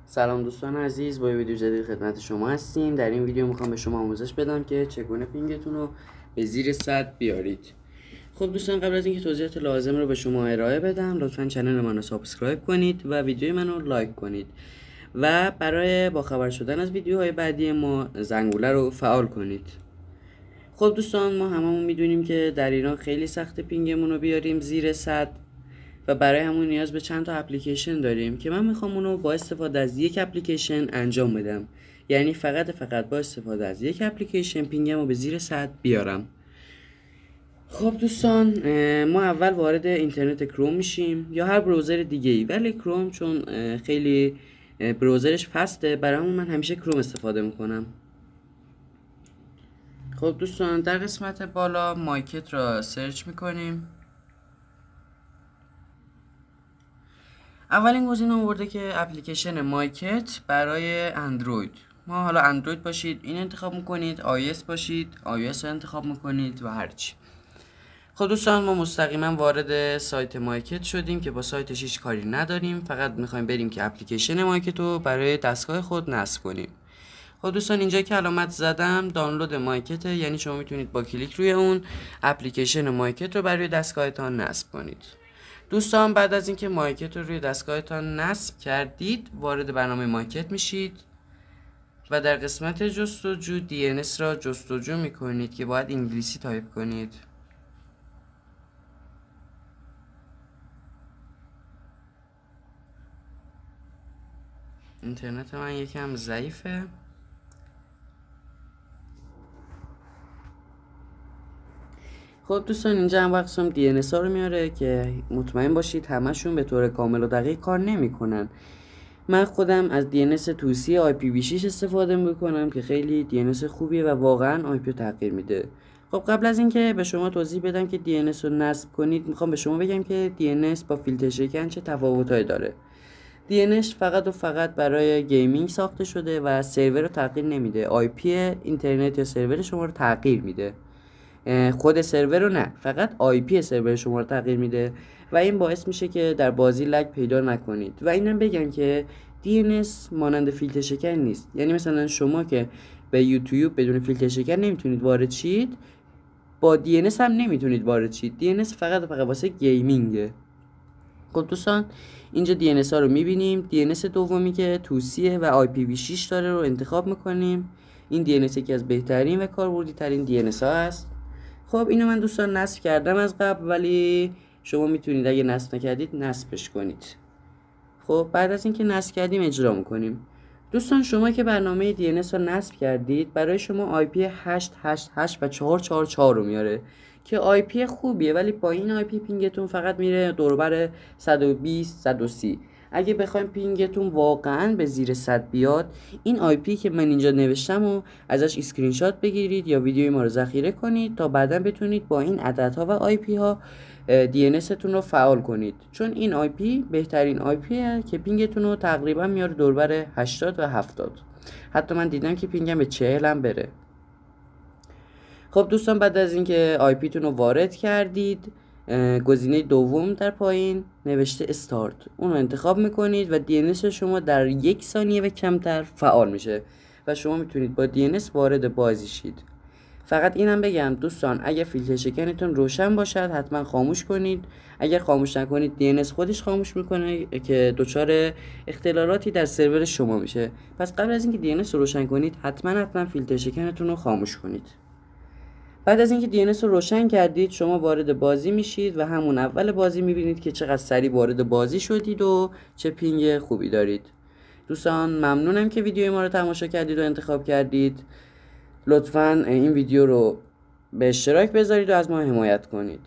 سلام دوستان عزیز، با یه ویدیو جدید خدمت شما هستیم. در این ویدیو میخوام به شما آموزش بدم که چگونه پینگتون رو به زیر 100 بیارید. خب دوستان، قبل از اینکه توضیحات لازم رو به شما ارائه بدم، لطفا کانال منو سابسکرایب کنید و ویدیوی منو لایک کنید و برای باخبر شدن از ویدیوهای بعدی ما زنگوله رو فعال کنید. خب دوستان، ما هممون میدونیم که در ایران خیلی سخت پینگمون رو بیاریم زیر 100 و برای همون نیاز به چند تا اپلیکیشن داریم که من میخوام اونو با استفاده از یک اپلیکیشن انجام بدم. یعنی فقط با استفاده از یک اپلیکیشن پینگم رو به زیر 100 بیارم. خب دوستان، ما اول وارد اینترنت کروم میشیم یا هر براوزر دیگه ای، ولی کروم چون خیلی براوزرش فسته، برای همون من همیشه کروم استفاده میکنم. خب دوستان، در قسمت بالا مایکت را سرچ میکنیم. اولین گزینه آورده که اپلیکیشن مایکت برای اندروید. ما حالا اندروید باشید این انتخاب میکنید، iOS باشید iOS رو انتخاب میکنید و هرچی. خب دوستان، ما مستقیما وارد سایت مایکت شدیم که با سایتش هیچ کاری نداریم، فقط میخوایم بریم که اپلیکیشن مایکت رو برای دستگاه خود نصب کنیم. خب دوستان، اینجا که علامت زدم دانلود مایکت، یعنی شما میتونید با کلیک روی اون اپلیکیشن مایکت رو برای دستگاهتان نصب کنید. دوستان، بعد از اینکه مایکت رو روی دستگاهتان نصب کردید، وارد برنامه مایکت میشید و در قسمت جستجو DNS را جستجو میکنید که باید انگلیسی تایپ کنید. اینترنت من یکم ضعیفه. خب دوستان، اینجا هم اقسام DNS ها رو میاره که مطمئن باشید همشون به طور کامل و دقیق کار نمیکنن. من خودم از DNS توسی IPv6 استفاده میکنم که خیلی DNS خوبیه و واقعا IP تغییر میده. خب قبل از اینکه به شما توضیح بدم که DNS رو نصب کنید، میخوام به شما بگم که DNS با فیلتر شکن چه تفاوتایی داره. DNS فقط و فقط برای گیمینگ ساخته شده و سرور رو تغییر نمیده. IP اینترنت یا سرور شما رو تغییر میده، خود سرور رو نه، فقط IP سرور شما رو تغییر میده و این باعث میشه که در بازی لگ پیدا نکنید. و اینم بگم که DNS مانند فیلتر شکن نیست. یعنی مثلا شما که به یوتیوب بدون فیلتر شکن نمیتونید وارد شید، با DNS هم نمیتونید وارد شید. DNS فقط واسه گیمینگه. خب دوستان، اینجا DNS ها رو میبینیم. DNS دومی که توسیه و IPv6 داره رو انتخاب میکنیم. این DNS یکی از بهترین و کاربردی ترین DNS ها هست. خب اینو من دوستان نصب کردم از قبل، ولی شما میتونید اگه نصب نکردید نصبش کنید. خب بعد از اینکه نصب کردیم اجرا میکنیم. دوستان، شما که برنامه DNS رو نصب کردید، برای شما IP 888 و 444 رو میاره که IP خوبیه، ولی با این IP پینگتون فقط میره دوربر 120 130. اگه بخوایم پینگتون واقعا به زیر 100 بیاد، این IP که من اینجا نوشتم و ازش اسکرین شات بگیرید یا ویدیوی ما رو ذخیره کنید تا بعدا بتونید با این عددها و IP ها DNS تون رو فعال کنید، چون این IP بهترین IP که پینگتون رو تقریبا میاره دوربر 80 و 70. حتی من دیدم که پینگم به 40 هم بره. خب دوستان، بعد از اینکه IP تون رو وارد کردید، گزینه دوم در پایین نوشته استارت، اون رو انتخاب میکنید و DNS شما در 1 ثانیه و کمتر فعال میشه و شما میتونید با DNS وارد بازی شید. فقط اینم بگم دوستان، اگر فیلتر شکنتون روشن باشد حتما خاموش کنید. اگر خاموش نکنید DNS خودش خاموش میکنه که دچار اختلالاتی در سرور شما میشه. پس قبل از اینکه DNS رو روشن کنید حتما فیلتر شکنتون رو خاموش کنید. بعد از اینکه DNS رو روشن کردید، شما وارد بازی میشید و همون اول بازی میبینید که چقدر سریع وارد بازی شدید و چه پینگ خوبی دارید. دوستان، ممنونم که ویدیوی ما رو تماشا کردید و انتخاب کردید. لطفاً این ویدیو رو به اشتراک بذارید و از ما حمایت کنید.